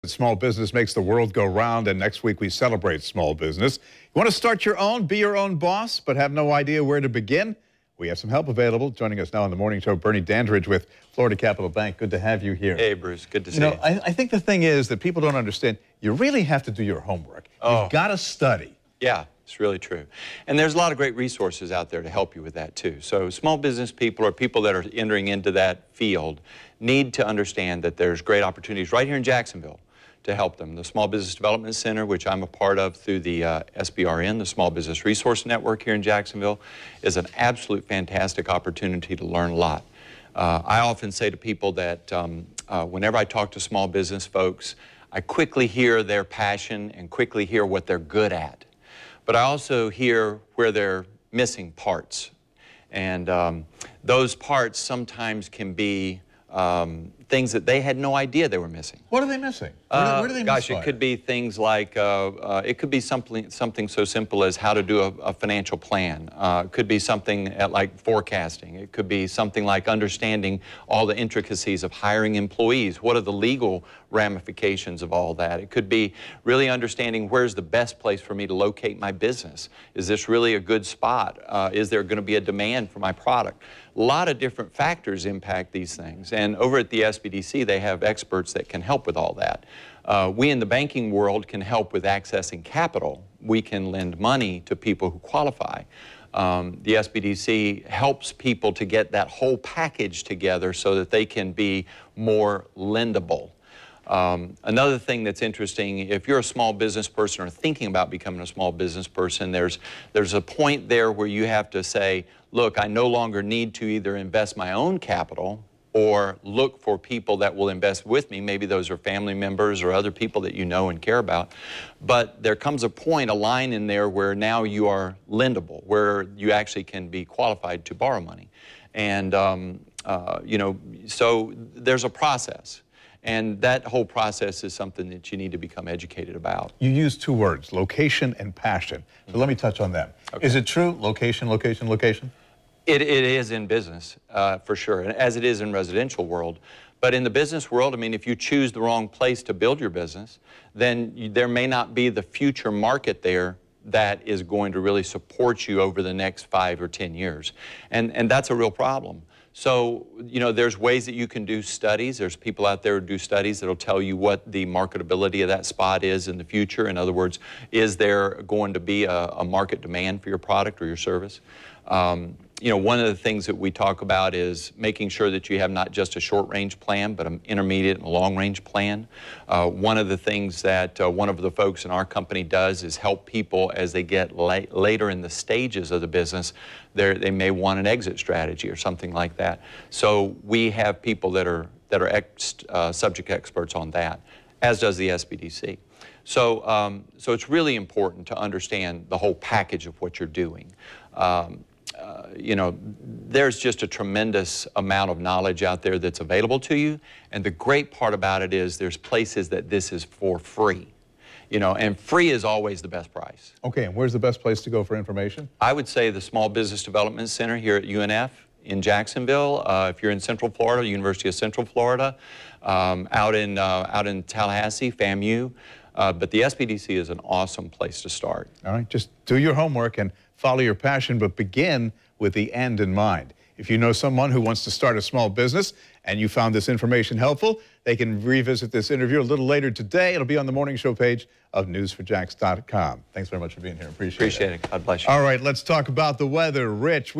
Small business makes the world go round, and next week we celebrate small business. You want to start your own, be your own boss, but have no idea where to begin? We have some help available. Joining us now on the morning show, Bernie Dandridge with Florida Capital Bank. Good to have you here. Hey, Bruce. Good to see you. I think the thing is that people don't understand, you really have to do your homework. You've got to study. Yeah, it's really true. And there's a lot of great resources out there to help you with that, too. So small business people or people that are entering into that field need to understand that there's great opportunities right here in Jacksonville to help them. The Small Business Development Center, which I'm a part of through the SBRN, the Small Business Resource Network here in Jacksonville, is an absolute fantastic opportunity to learn a lot. I often say to people that whenever I talk to small business folks, I quickly hear their passion and quickly hear what they're good at. But I also hear where they're missing parts. And those parts sometimes can be things that they had no idea they were missing. What are they missing? Where do they Gosh, it could be things like, it could be something so simple as how to do a financial plan. It could be something like forecasting. It could be something like understanding all the intricacies of hiring employees. What are the legal ramifications of all that? It could be really understanding where's the best place for me to locate my business. Is this really a good spot? Is there going to be a demand for my product? A lot of different factors impact these things. And over at the SBDC, they have experts that can help with all that. We in the banking world can help with accessing capital. We can lend money to people who qualify. The SBDC helps people to get that whole package together so that they can be more lendable. Another thing that's interesting, if you're a small business person or thinking about becoming a small business person, there's a point there where you have to say, look, I no longer need to either invest my own capital or look for people that will invest with me. Maybe those are family members or other people that you know and care about. But there comes a point, a line in there where now you are lendable, where you actually can be qualified to borrow money. And, you know, so there's a process. And that whole process is something that you need to become educated about. You use two words, location and passion. So let me touch on them. Okay. Is it true, location, location, location? It is in business, for sure, as it is in residential world. But in the business world, I mean, if you choose the wrong place to build your business, then there may not be the future market there that is going to really support you over the next 5 or 10 years. And that's a real problem. So, you know, there's ways that you can do studies. There's people out there who do studies that'll tell you what the marketability of that spot is in the future. In other words, is there going to be a market demand for your product or your service? You know, one of the things that we talk about is making sure that you have not just a short-range plan, but an intermediate and a long-range plan. One of the things that one of the folks in our company does is help people as they get later in the stages of the business. They may want an exit strategy or something like that. So we have people that are subject experts on that, as does the SBDC. So, so it's really important to understand the whole package of what you're doing. You know, there's just a tremendous amount of knowledge out there that's available to you. And the great part about it is there's places that this is for free. You know, and free is always the best price. Okay, and where's the best place to go for information? I would say the Small Business Development Center here at UNF in Jacksonville. If you're in Central Florida, University of Central Florida, out in Tallahassee, FAMU. But the SBDC is an awesome place to start. All right, just do your homework and follow your passion, but begin with the end in mind. If you know someone who wants to start a small business and you found this information helpful, they can revisit this interview a little later today. It'll be on the morning show page of newsforjax.com. Thanks very much for being here. Appreciate it. God bless you. All right, let's talk about the weather. Rich,